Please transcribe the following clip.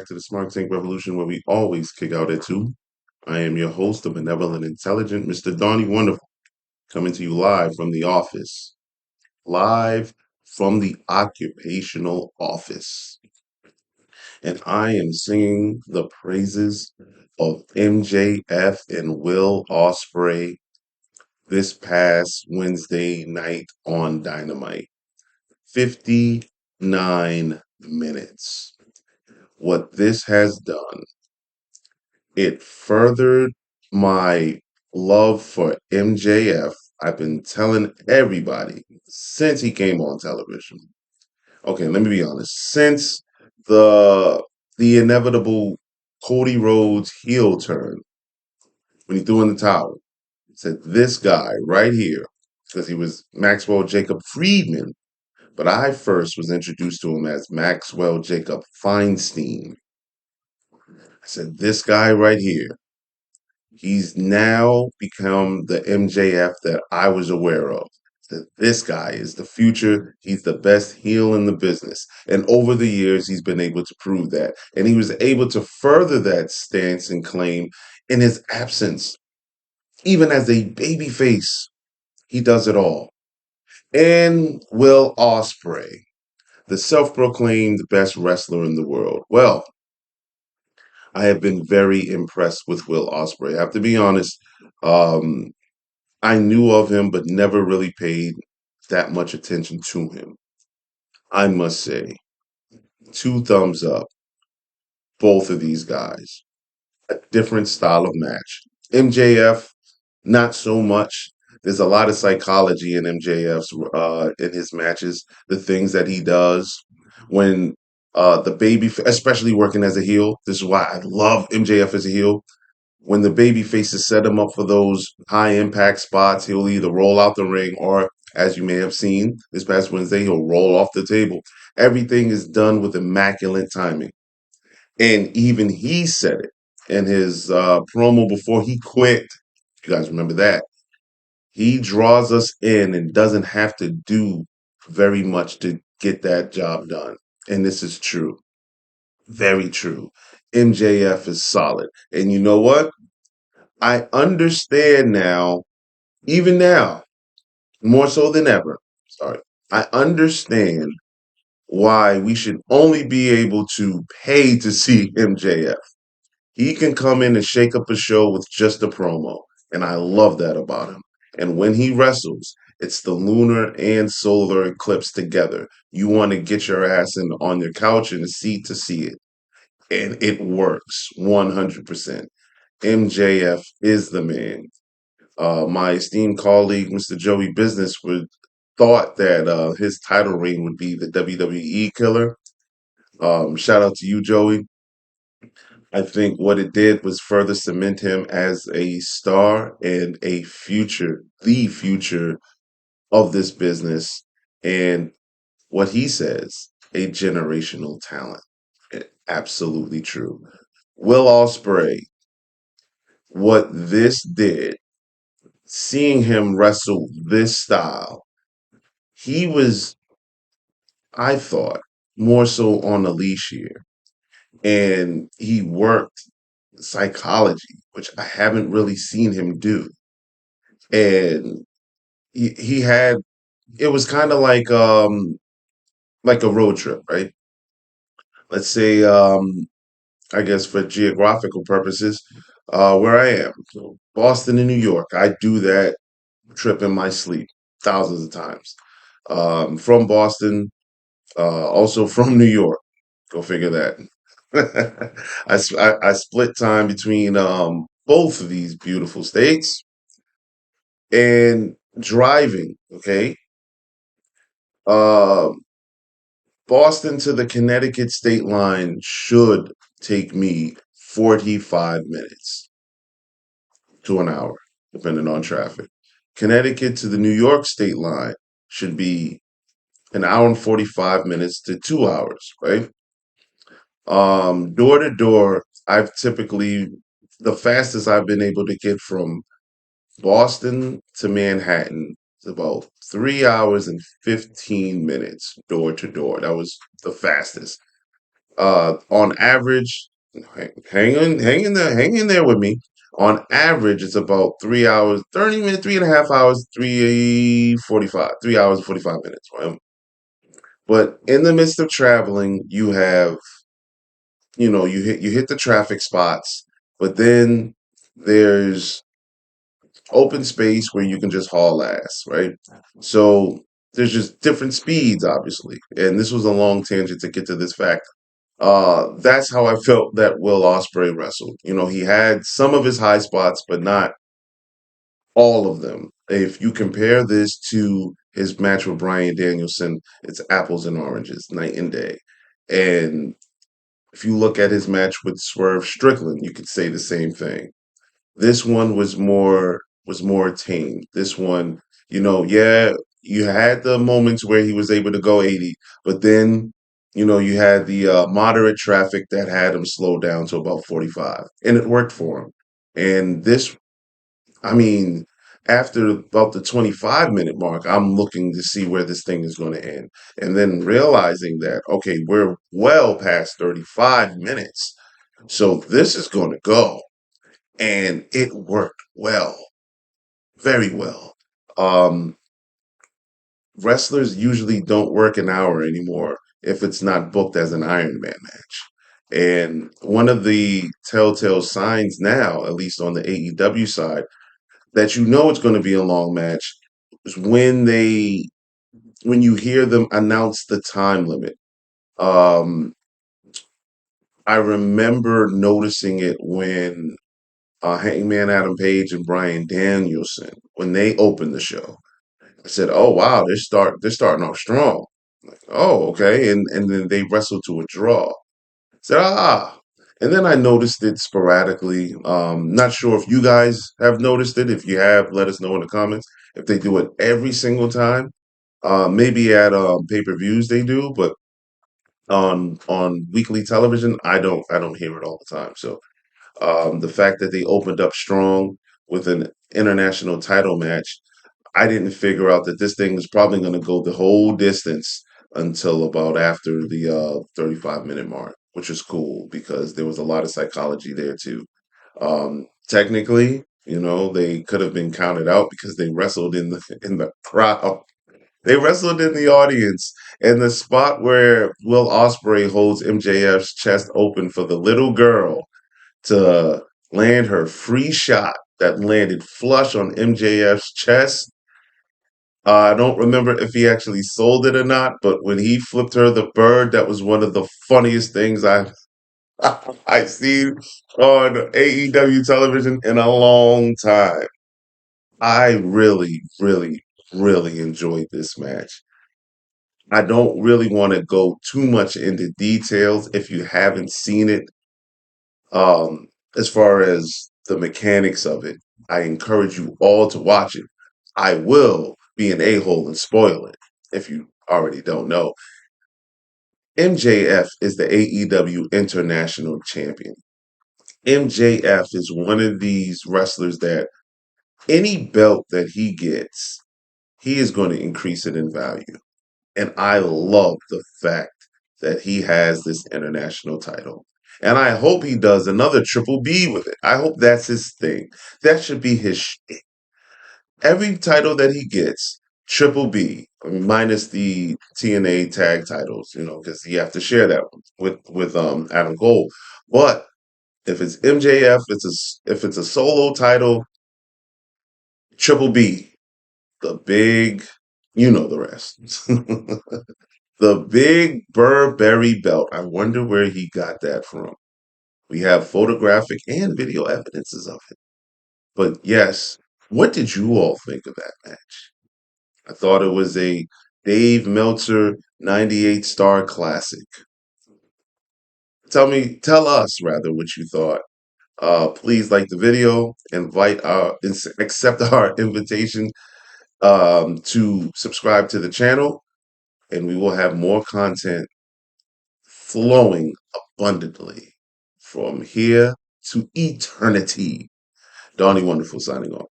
to the Smart Tank Revolution, where we always kick out at two. I am your host, the benevolent, intelligent Mr. Donnie Wonderful, coming to you live from the office, live from the occupational office. And I am singing the praises of MJF and Will Ospreay this past Wednesday night on Dynamite. 59 minutes. What this has done, it furthered my love for MJF. I've been telling everybody since he came on television. Okay, let me be honest. Since the inevitable Cody Rhodes heel turn when he threw in the towel, said this guy right here, because he was Maxwell Jacob Friedman, but I first was introduced to him as Maxwell Jacob Feinstein. I said, this guy right here, he's now become the MJF that I was aware of. That this guy is the future. He's the best heel in the business. And over the years, he's been able to prove that. And he was able to further that stance and claim in his absence. Even as a babyface, he does it all. And Will Ospreay, the self-proclaimed best wrestler in the world. Well, I have been very impressed with Will Ospreay. I have to be honest. Um, I knew of him, but never really paid that much attention to him. I must say, two thumbs up, both of these guys. A different style of match. MJF, not so much. There's a lot of psychology in MJF's in his matches. The things that he does when the baby, especially working as a heel. This is why I love MJF as a heel. When the baby faces set him up for those high impact spots, he'll either roll out the ring or, as you may have seen this past Wednesday, he'll roll off the table. Everything is done with immaculate timing. And even he said it in his promo before he quit. You guys remember that? He draws us in and doesn't have to do very much to get that job done. And this is true. Very true. MJF is solid. And you know what? I understand now, even now, more so than ever. Sorry. I understand why we should only be able to pay to see MJF. He can come in and shake up a show with just a promo. And I love that about him. And when he wrestles, it's the lunar and solar eclipse together. You want to get your ass in on your couch in a seat to see it. And it works 100%. MJF is the man. My esteemed colleague, Mr. Joey Business, would thought that his title reign would be the WWE killer. Shout out to you, Joey. I think what it did was further cement him as a star and the future of this business. And what he says, a generational talent. Absolutely true. Will Ospreay, what this did, seeing him wrestle this style, he was, I thought, more so on a leash here. And he worked psychology, which I haven't really seen him do. And he had it was kind of like a road trip, right? Let's say I guess for geographical purposes, where I am. So Boston and New York. I do that trip in my sleep thousands of times. From Boston, also from New York. Go figure that. I split time between both of these beautiful states and driving. Okay, uh, Boston to the Connecticut state line should take me 45 minutes to an hour, depending on traffic. Connecticut to the New York state line should be an hour and 45 minutes to 2 hours, right? Door to door, I've typically, the fastest I've been able to get from Boston to Manhattan is about 3 hours and 15 minutes door to door. That was the fastest. On average, hang in there with me. On average, it's about 3 hours, 30 minutes, 3.5 hours, 3:45, 3 hours and 45 minutes. Right? But in the midst of traveling, you have, you hit the traffic spots, but then there's open space where you can just haul ass, right? So there's just different speeds, obviously. And this was a long tangent to get to this fact. That's how I felt that Will Ospreay wrestled. He had some of his high spots, but not all of them. If you compare this to his match with Bryan Danielson, it's apples and oranges, night and day. And if you look at his match with Swerve Strickland, you could say the same thing. This one was more tame. This one, yeah, you had the moments where he was able to go 80, but then, you had the moderate traffic that had him slow down to about 45, and it worked for him. And this, I mean, after about the 25-minute mark, I'm looking to see where this thing is going to end. And then realizing that, okay, we're well past 35 minutes. So this is going to go. And it worked well, very well. Um, Wrestlers usually don't work an hour anymore if it's not booked as an Iron Man match. And one of the telltale signs now, at least on the AEW side, that you know it's going to be a long match is when you hear them announce the time limit. Um, I remember noticing it when Hangman Adam Page and Bryan Danielson when they opened the show. I said, "Oh wow, they're starting off strong." Like, oh, okay, and then they wrestled to a draw. I said, and then I noticed it sporadically. Not sure if you guys have noticed it. If you have, let us know in the comments. If they do it every single time, maybe at pay-per-views they do, but on weekly television, I don't hear it all the time. So the fact that they opened up strong with an international title match, I didn't figure out that this thing was probably going to go the whole distance until about after the 35-minute mark, which is cool because there was a lot of psychology there too. Technically, they could have been counted out because they wrestled in the crowd. They wrestled in the audience, and the spot where Will Ospreay holds MJF's chest open for the little girl to land her free shot that landed flush on MJF's chest. I don't remember if he actually sold it or not, but when he flipped her the bird, that was one of the funniest things I've seen on AEW television in a long time. I really, really, really enjoyed this match. I don't really want to go too much into details if you haven't seen it. As far as the mechanics of it, I encourage you all to watch it. I will be an a-hole and spoil it if you already don't know. MJF is the AEW International Champion. MJF is one of these wrestlers that any belt that he gets, he is going to increase it in value. And I love the fact that he has this international title. And I hope he does another Triple B with it. I hope that's his thing. That should be his shtick. Every title that he gets, Triple B, minus the TNA tag titles, because you have to share that with Adam Cole. But if it's MJF, if it's a solo title, Triple B, the big, the rest. The big Burberry belt. I wonder where he got that from. We have photographic and video evidences of it. But yes, what did you all think of that match? I thought it was a Dave Meltzer 98 star classic. Tell us rather what you thought. Please like the video, accept our invitation to subscribe to the channel, and we will have more content flowing abundantly from here to eternity. Donnie Wonderful signing off.